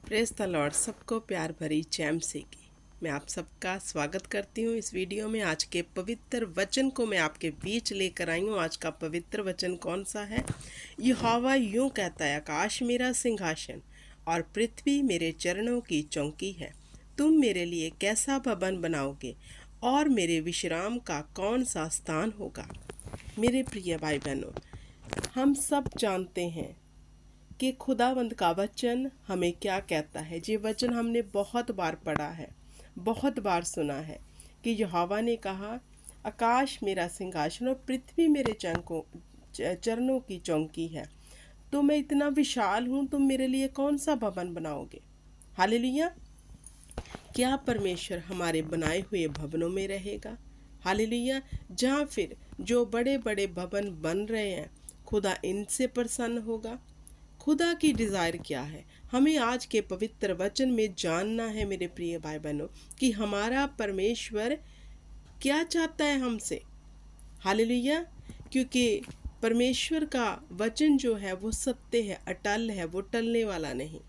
Praise the Lord. सबको प्यार भरी जय मसीह की मैं आप सबका स्वागत करती हूँ इस वीडियो में। आज के पवित्र वचन को मैं आपके बीच लेकर आई हूँ। आज का पवित्र वचन कौन सा है? यहोवा यूँ कहता है, आकाश मेरा सिंहासन और पृथ्वी मेरे चरणों की चौकी है। तुम मेरे लिए कैसा भवन बनाओगे और मेरे विश्राम का कौन सा स्थान होगा? मेरे प्रिय भाई बहनों, हम सब जानते हैं कि खुदावंद का वचन हमें क्या कहता है। ये वचन हमने बहुत बार पढ़ा है, बहुत बार सुना है कि यहोवा ने कहा, आकाश मेरा सिंहासन और पृथ्वी मेरे चरणों की चौकी है। तो मैं इतना विशाल हूँ, तुम मेरे लिए कौन सा भवन बनाओगे? हालेलुया। क्या परमेश्वर हमारे बनाए हुए भवनों में रहेगा? हालेलुया। जहाँ फिर जो बड़े बड़े भवन बन रहे हैं, खुदा इनसे प्रसन्न होगा? खुदा की डिज़ायर क्या है? हमें आज के पवित्र वचन में जानना है मेरे प्रिय भाई बहनों कि हमारा परमेश्वर क्या चाहता है हमसे। हालेलुया। क्योंकि परमेश्वर का वचन जो है वो सत्य है, अटल है, वो टलने वाला नहीं।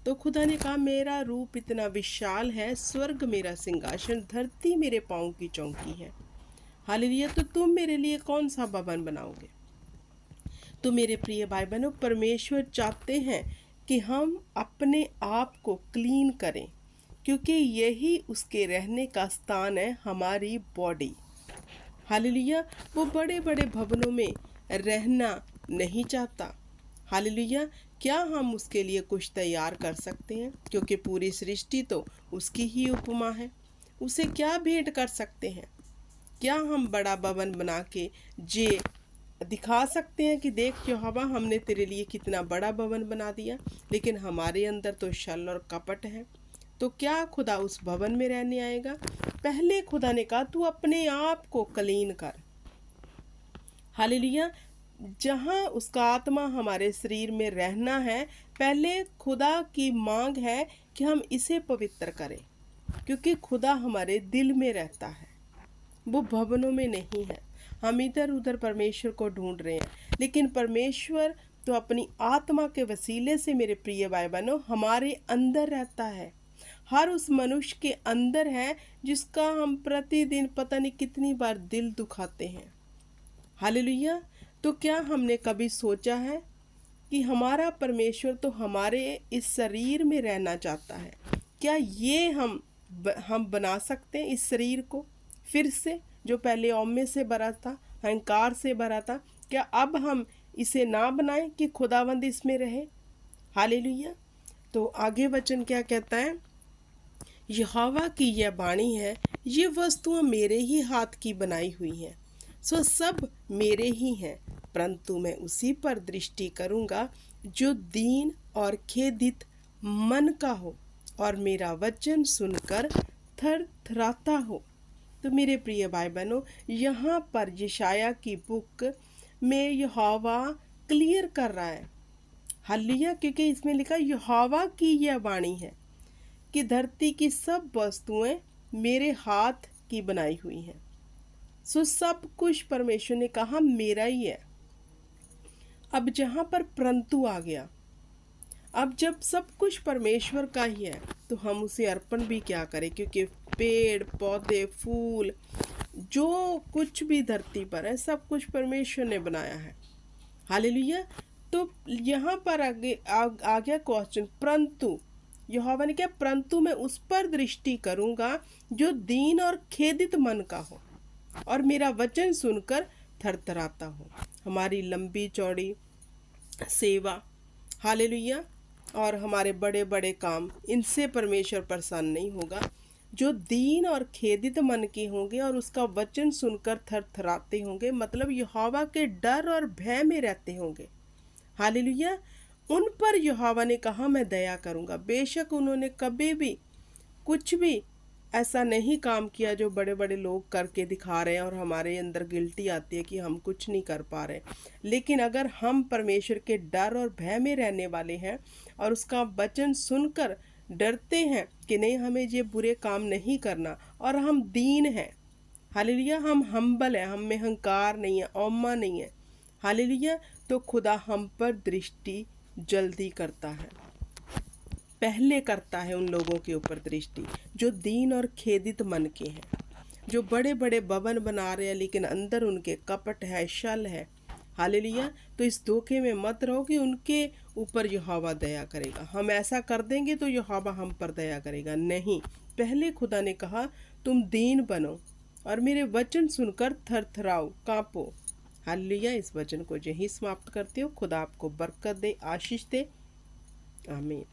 तो खुदा ने कहा, मेरा रूप इतना विशाल है, स्वर्ग मेरा सिंहासन, धरती मेरे पाँव की चौकी है। हालेलुया। तो तुम मेरे लिए कौन सा भवन बनाओगे? तो मेरे प्रिय भाई बहनों, परमेश्वर चाहते हैं कि हम अपने आप को क्लीन करें, क्योंकि यही उसके रहने का स्थान है, हमारी बॉडी। हालेलुया। वो बड़े बड़े भवनों में रहना नहीं चाहता। हालेलुया। क्या हम उसके लिए कुछ तैयार कर सकते हैं? क्योंकि पूरी सृष्टि तो उसकी ही उपमा है। उसे क्या भेंट कर सकते हैं? क्या हम बड़ा भवन बना के जे दिखा सकते हैं कि देख यहोवा, हमने तेरे लिए कितना बड़ा भवन बना दिया? लेकिन हमारे अंदर तो छल और कपट है। तो क्या खुदा उस भवन में रहने आएगा? पहले खुदा ने कहा, तू अपने आप को क्लीन कर। हालेलुया। जहाँ उसका आत्मा हमारे शरीर में रहना है, पहले खुदा की मांग है कि हम इसे पवित्र करें, क्योंकि खुदा हमारे दिल में रहता है, वो भवनों में नहीं है। हम इधर उधर परमेश्वर को ढूंढ रहे हैं, लेकिन परमेश्वर तो अपनी आत्मा के वसीले से मेरे प्रिय भाई बहनों हमारे अंदर रहता है। हर उस मनुष्य के अंदर है जिसका हम प्रतिदिन पता नहीं कितनी बार दिल दुखाते हैं। हालेलुया। तो क्या हमने कभी सोचा है कि हमारा परमेश्वर तो हमारे इस शरीर में रहना चाहता है? क्या ये हम बना सकते हैं इस शरीर को फिर से, जो पहले औम्य से भरा था, अहंकार से भरा था? क्या अब हम इसे ना बनाएं कि खुदावंद इसमें रहे? हालेलुया। तो आगे वचन क्या कहता है? यहोवा की यह वाणी है, ये वस्तुएं मेरे ही हाथ की बनाई हुई हैं, सो सब मेरे ही हैं, परंतु मैं उसी पर दृष्टि करूंगा जो दीन और खेदित मन का हो और मेरा वचन सुनकर थरथराता हो। तो मेरे प्रिय भाई बहनों, यहाँ पर यशाया की बुक में यहोवा क्लियर कर रहा है। हालेलुया। क्योंकि इसमें लिखा यहोवा की यह वाणी है कि धरती की सब वस्तुएं मेरे हाथ की बनाई हुई हैं। सो सब कुछ परमेश्वर ने कहा मेरा ही है। अब जहाँ पर परंतु आ गया, अब जब सब कुछ परमेश्वर का ही है तो हम उसे अर्पण भी क्या करें? क्योंकि पेड़ पौधे फूल जो कुछ भी धरती पर है, सब कुछ परमेश्वर ने बनाया है। हालेलुया। तो यहाँ पर आ गया क्वेश्चन, परंतु यहोवा ने क्या? परंतु मैं उस पर दृष्टि करूंगा जो दीन और खेदित मन का हो और मेरा वचन सुनकर थरथराता हो। हमारी लंबी चौड़ी सेवा, हालेलुया, और हमारे बड़े बड़े काम, इनसे परमेश्वर प्रसन्न नहीं होगा। जो दीन और खेदित मन के होंगे और उसका वचन सुनकर थरथराते होंगे, मतलब यहोवा के डर और भय में रहते होंगे। हालेलुया। उन पर यहोवा ने कहा मैं दया करूंगा। बेशक उन्होंने कभी भी कुछ भी ऐसा नहीं काम किया जो बड़े बड़े लोग करके दिखा रहे हैं और हमारे अंदर गिल्टी आती है कि हम कुछ नहीं कर पा रहे। लेकिन अगर हम परमेश्वर के डर और भय में रहने वाले हैं और उसका वचन सुनकर डरते हैं कि नहीं, हमें ये बुरे काम नहीं करना, और हम दीन हैं, हालेलुया, हम हम्बल हैं, हम में अहंकार नहीं है, औमा नहीं है, हालेलुया, तो खुदा हम पर दृष्टि जल्दी करता है। पहले करता है उन लोगों के ऊपर दृष्टि जो दीन और खेदित मन के हैं, जो बड़े बड़े भवन बना रहे हैं लेकिन अंदर उनके कपट है, छल है। हालेलुया। तो इस धोखे में मत रहो कि उनके ऊपर यहोवा दया करेगा, हम ऐसा कर देंगे तो यहोवा हम पर दया करेगा। नहीं, पहले खुदा ने कहा तुम दीन बनो और मेरे वचन सुनकर थरथराओ, कांपो। हालेलुया। इस वचन को यहीं समाप्त करते हो। खुदा आपको बरकत दे, आशीष दे। आमीन।